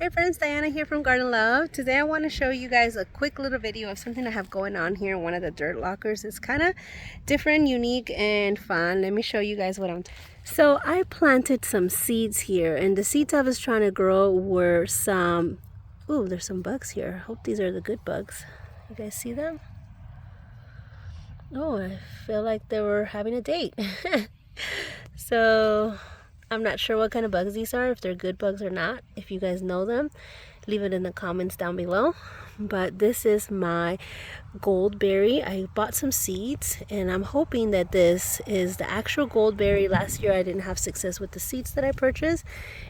Hey friends, Diana here from Garden Love. Today I want to show you guys a quick little video of something I have going on here in one of the dirt lockers. It's kind of different, unique, and fun. Let me show you guys what I'm doing. So I planted some seeds here, and the seeds I was trying to grow were some... Ooh, there's some bugs here. Hope these are the good bugs. You guys see them? Oh, I feel like they were having a date. So... I'm not sure what kind of bugs these are, if they're good bugs or not. If you guys know them, leave it in the comments down below. But this is my goldberry. I bought some seeds and I'm hoping that this is the actual goldberry. Last year I didn't have success with the seeds that I purchased,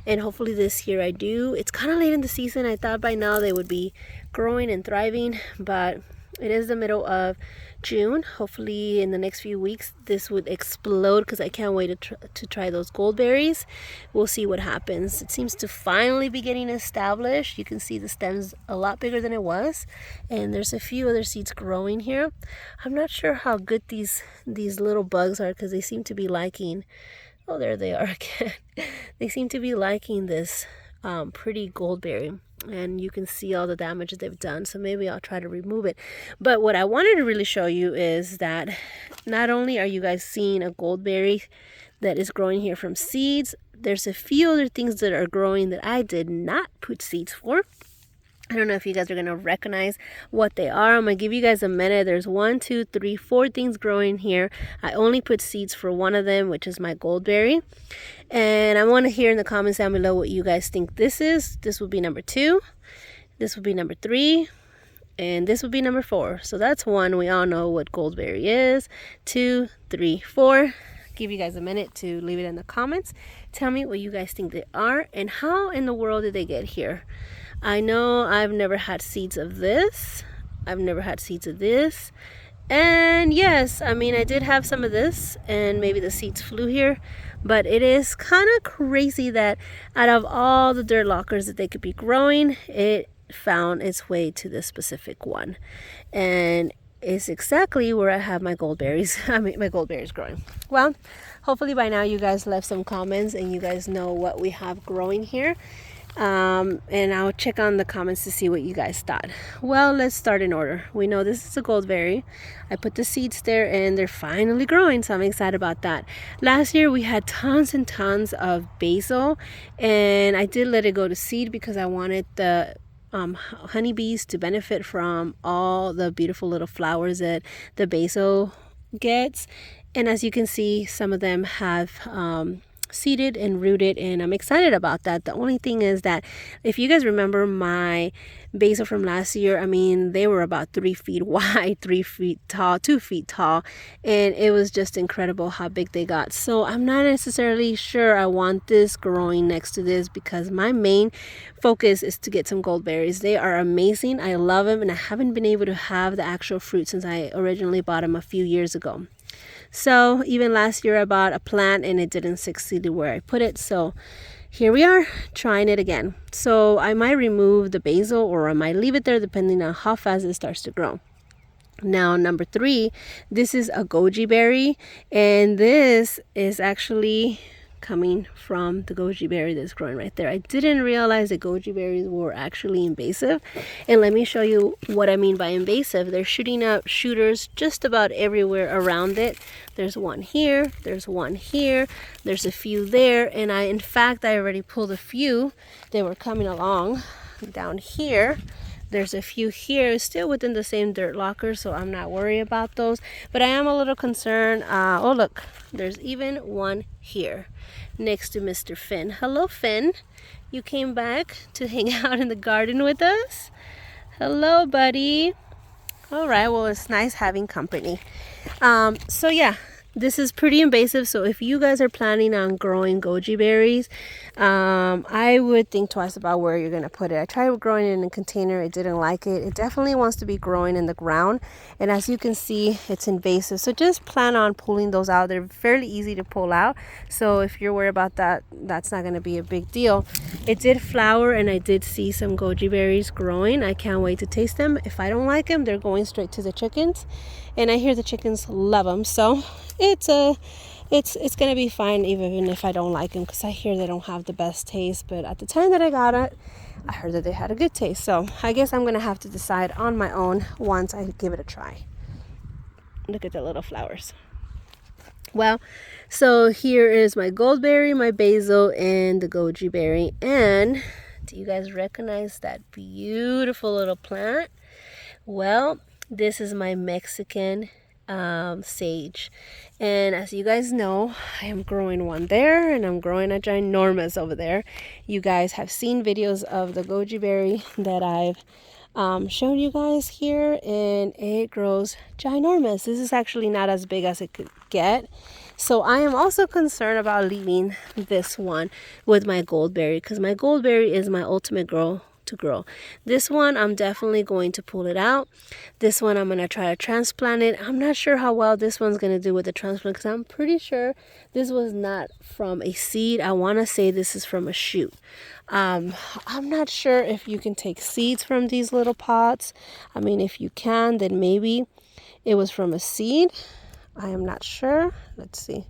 and hopefully this year I do. It's kind of late in the season. I thought by now they would be growing and thriving, but it is the middle of June. Hopefully in the next few weeks this would explode, because I can't wait to try those goldberries. We'll see what happens. It seems to finally be getting established. You can see the stems a lot bigger than it was, and there's a few other seeds growing here. I'm not sure how good these little bugs are, because they seem to be liking... Oh, there they are again. They seem to be liking this pretty goldberry, and you can see all the damage that they've done, so maybe I'll try to remove it. But what I wanted to really show you is that not only are you guys seeing a goldberry that is growing here from seeds, there's a few other things that are growing that I did not put seeds for. I don't know if you guys are going to recognize what they are. I'm going to give you guys a minute. There's 1, 2, 3, 4 things growing here. I only put seeds for one of them, which is my goldberry. And I want to hear in the comments down below what you guys think this is. This would be number 2. This would be number 3. And this would be number 4. So that's 1. We all know what goldberry is. 2, 3, 4. Give you guys a minute to leave it in the comments. Tell me what you guys think they are and how in the world did they get here. I know I've never had seeds of this. I've never had seeds of this. And yes, I mean, I did have some of this, and maybe the seeds flew here. But it is kind of crazy that out of all the dirt lockers that they could be growing, it found its way to this specific one. And it's exactly where I have my goldberries. My goldberries growing. Well, hopefully by now you guys left some comments and you guys know what we have growing here. And I'll check on the comments to see what you guys thought. Well, let's start in order. We know this is a goldberry. I put the seeds there and they're finally growing, so I'm excited about that. Last year we had tons and tons of basil, and I did let it go to seed because I wanted the honeybees to benefit from all the beautiful little flowers that the basil gets. And as you can see, some of them have seeded and rooted, and I'm excited about that. The only thing is that if you guys remember my basil from last year, I mean, they were about 3 feet wide, 3 feet tall, 2 feet tall, and it was just incredible how big they got. So I'm not necessarily sure I want this growing next to this, because my main focus is to get some goldberries. They are amazing. I love them, and I haven't been able to have the actual fruit since I originally bought them a few years ago. So even last year I bought a plant and it didn't succeed where I put it. So here we are trying it again. So I might remove the basil, or I might leave it there depending on how fast it starts to grow. Now number 3, this is a goji berry, and this is actually coming from the goji berry that's growing right there. I didn't realize that goji berries were actually invasive, and let me show you what I mean by invasive. They're shooting out shooters just about everywhere around it. There's one here, there's one here, there's a few there, and in fact I already pulled a few. They were coming along down here. There's a few here, still within the same dirt locker, so I'm not worried about those. But I am a little concerned. Oh look, there's even one here next to Mr. Finn. Hello Finn, you came back to hang out in the garden with us? Hello buddy. All right, well, it's nice having company. So yeah, this is pretty invasive, so if you guys are planning on growing goji berries, I would think twice about where you're going to put it. I tried growing it in a container. It didn't like it. It definitely wants to be growing in the ground, and as you can see, it's invasive, so just plan on pulling those out. They're fairly easy to pull out, so if you're worried about that, that's not going to be a big deal. It did flower, and I did see some goji berries growing. I can't wait to taste them. If I don't like them, they're going straight to the chickens, and I hear the chickens love them, so it's gonna be fine even if I don't like them, because I hear they don't have the best taste. But at the time that I got it, I heard that they had a good taste. So I guess I'm gonna have to decide on my own once I give it a try. Look at the little flowers. Well, so here is my goldberry, my basil, and the goji berry. And do you guys recognize that beautiful little plant? Well, this is my Mexican sage. And as you guys know, I am growing one there, and I'm growing a ginormous over there. You guys have seen videos of the goji berry that I've shown you guys here, and it grows ginormous. This is actually not as big as it could get. So I am also concerned about leaving this one with my goldberry, because my goldberry is my ultimate grow to grow. This one I'm definitely going to pull it out. This one I'm going to try to transplant it. I'm not sure how well this one's going to do with the transplant, because I'm pretty sure this was not from a seed. I want to say this is from a shoot. I'm not sure if you can take seeds from these little pots. I mean, if you can, then maybe it was from a seed. I am not sure. Let's see.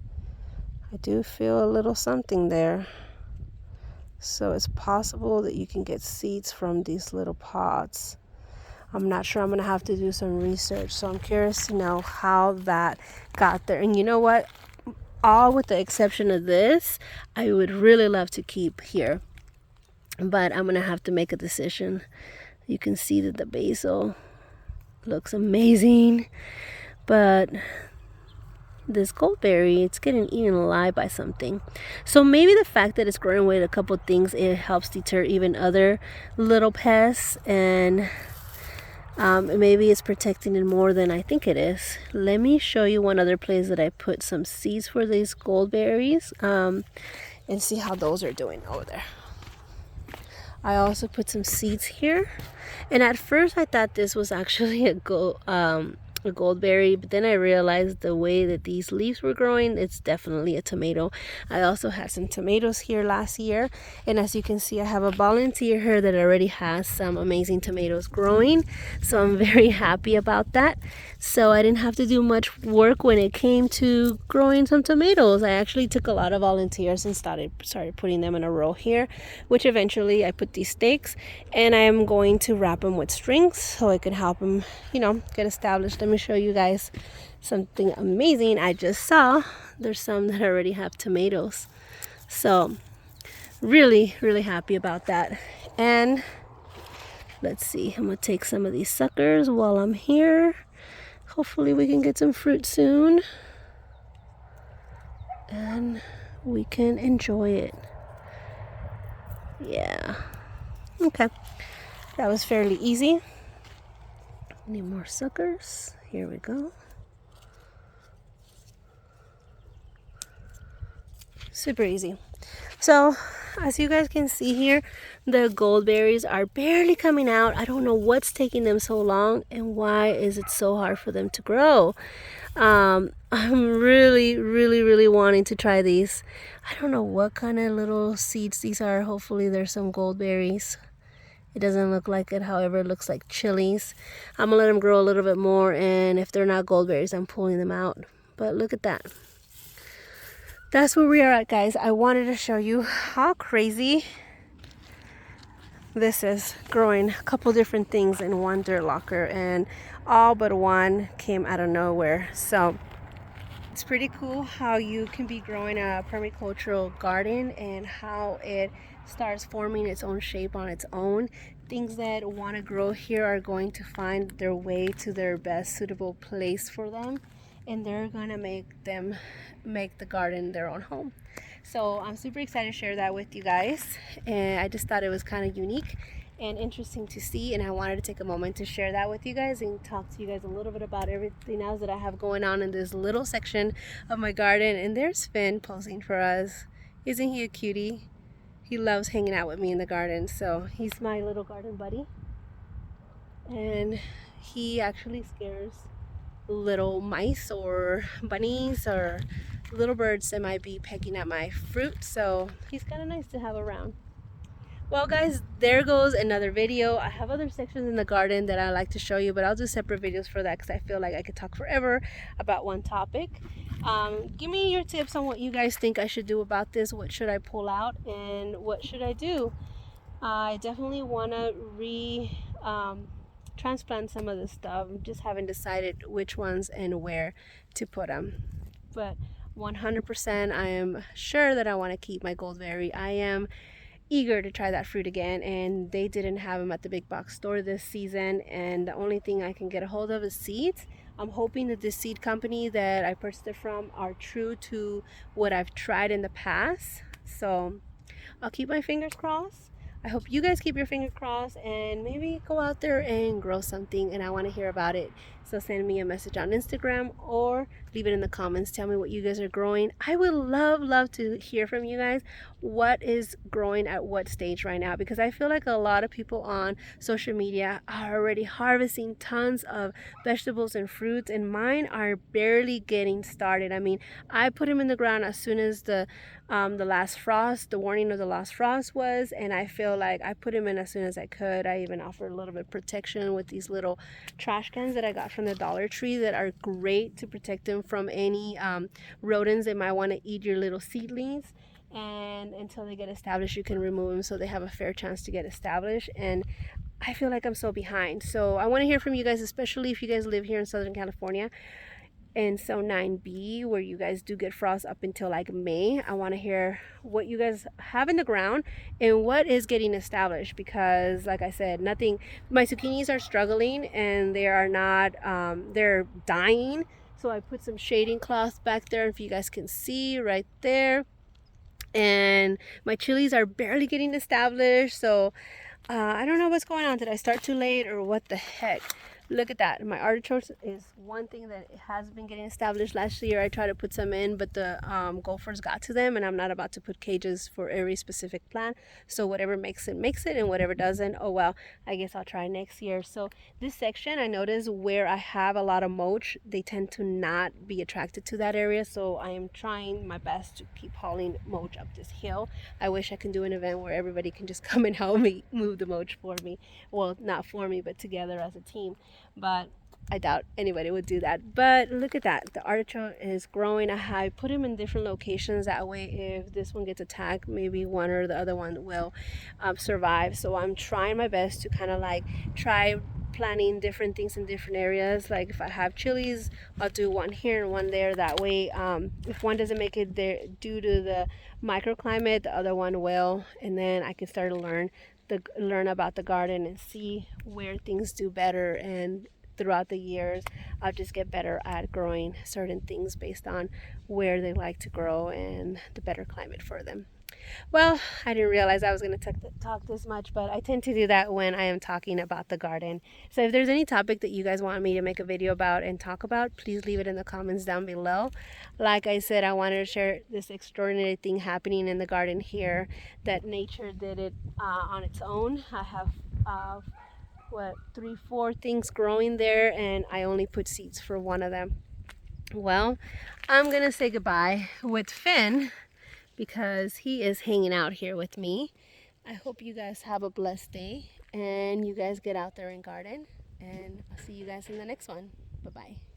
I do feel a little something there. So it's possible that you can get seeds from these little pots. I'm not sure. I'm going to have to do some research. So I'm curious to know how that got there. And you know what? All with the exception of this, I would really love to keep here. But I'm going to have to make a decision. You can see that the basil looks amazing. But this goldberry, it's getting eaten alive by something. So maybe the fact that it's growing with a couple things, it helps deter even other little pests, and maybe it's protecting it more than I think it is. Let me show you one other place that I put some seeds for these goldberries, and see how those are doing over there. I also put some seeds here, and at first I thought this was actually a goldberry, but then I realized the way that these leaves were growing, it's definitely a tomato. I also had some tomatoes here last year, and as you can see, I have a volunteer here that already has some amazing tomatoes growing, so I'm very happy about that. So I didn't have to do much work when it came to growing some tomatoes. I actually took a lot of volunteers and started putting them in a row here, which eventually I put these stakes, and I am going to wrap them with strings so I can help them, get established. Let me show you guys something amazing I just saw. There's some that already have tomatoes, so really happy about that. And let's see, I'm gonna take some of these suckers while I'm here. Hopefully we can get some fruit soon and we can enjoy it. Yeah, okay, that was fairly easy. Need more suckers. Here we go. Super easy. So as you guys can see here, the goldberries are barely coming out. I don't know what's taking them so long, and why is it so hard for them to grow. I'm really wanting to try these. I don't know what kind of little seeds these are. Hopefully there's some goldberries. It doesn't look like it, however, it looks like chilies. I'm gonna let them grow a little bit more, and if they're not goldberries, I'm pulling them out. But look at that. That's where we are at, guys. I wanted to show you how crazy this is, growing a couple different things in one dirt locker, and all but one came out of nowhere. So it's pretty cool how you can be growing a permacultural garden and how it starts forming its own shape on its own. Things that want to grow here are going to find their way to their best suitable place for them, and they're gonna make the garden their own home. So I'm super excited to share that with you guys, and I just thought it was kind of unique and interesting to see, and I wanted to take a moment to share that with you guys and talk to you guys a little bit about everything else that I have going on in this little section of my garden. And there's Finn posing for us. Isn't he a cutie? He loves hanging out with me in the garden, so he's my little garden buddy, and he actually scares little mice or bunnies or little birds that might be pecking at my fruit, so he's kind of nice to have around. Well guys, there goes another video. I have other sections in the garden that I like to show you, but I'll do separate videos for that because I feel like I could talk forever about one topic. Give me your tips on what you guys think I should do about this. What should I pull out and what should I do? I definitely want to transplant some of the stuff. Just haven't decided which ones and where to put them. But 100% I am sure that I want to keep my goldberry. I am eager to try that fruit again, and they didn't have them at the big box store this season, and the only thing I can get a hold of is seeds. I'm hoping that this seed company that I purchased it from are true to what I've tried in the past. So I'll keep my fingers crossed. I hope you guys keep your fingers crossed and maybe go out there and grow something, and I want to hear about it. So send me a message on Instagram or leave it in the comments. Tell me what you guys are growing. I would love to hear from you guys. What is growing at what stage right now? Because I feel like a lot of people on social media are already harvesting tons of vegetables and fruits, and mine are barely getting started. I mean, I put them in the ground as soon as the last frost, the warning of the last frost was, and I feel like I put them in as soon as I could. I even offered a little bit of protection with these little trash cans that I got from the Dollar Tree that are great to protect them from any rodents that might want to eat your little seedlings. And until they get established, you can remove them so they have a fair chance to get established. And I feel like I'm so behind. So I want to hear from you guys, especially if you guys live here in Southern California. And so 9B, where you guys do get frost up until like May, I want to hear what you guys have in the ground and what is getting established, because like I said, nothing, my zucchinis are struggling and they are not, they're dying. So I put some shading cloths back there, if you guys can see right there. And my chilies are barely getting established. So I don't know what's going on. Did I start too late or what the heck? Look at that. My artichokes is one thing that has been getting established. Last year I tried to put some in, but the gophers got to them, and I'm not about to put cages for every specific plant. So whatever makes it, and whatever doesn't, oh well, I guess I'll try next year. So this section, I notice where I have a lot of mulch, they tend to not be attracted to that area. So I am trying my best to keep hauling mulch up this hill. I wish I can do an event where everybody can just come and help me move the mulch for me. Well, not for me, but together as a team. But I doubt anybody would do that. But look at that. The artichoke is growing. I put them in different locations. That way, if this one gets attacked, maybe one or the other one will survive. So I'm trying my best to kind of like try planting different things in different areas. Like if I have chilies, I'll do one here and one there. That way, if one doesn't make it there due to the microclimate, the other one will. And then I can start to learn about the garden and see where things do better, and throughout the years I'll just get better at growing certain things based on where they like to grow and the better climate for them. Well, I didn't realize I was going to talk this much, but I tend to do that when I am talking about the garden. So if there's any topic that you guys want me to make a video about and talk about, please leave it in the comments down below. Like I said, I wanted to share this extraordinary thing happening in the garden here, that nature did it on its own. I have what, 3-4 things growing there, and I only put seeds for one of them. Well, I'm gonna say goodbye with Finn because he is hanging out here with me. I hope you guys have a blessed day and you guys get out there and garden, and I'll see you guys in the next one. Bye bye.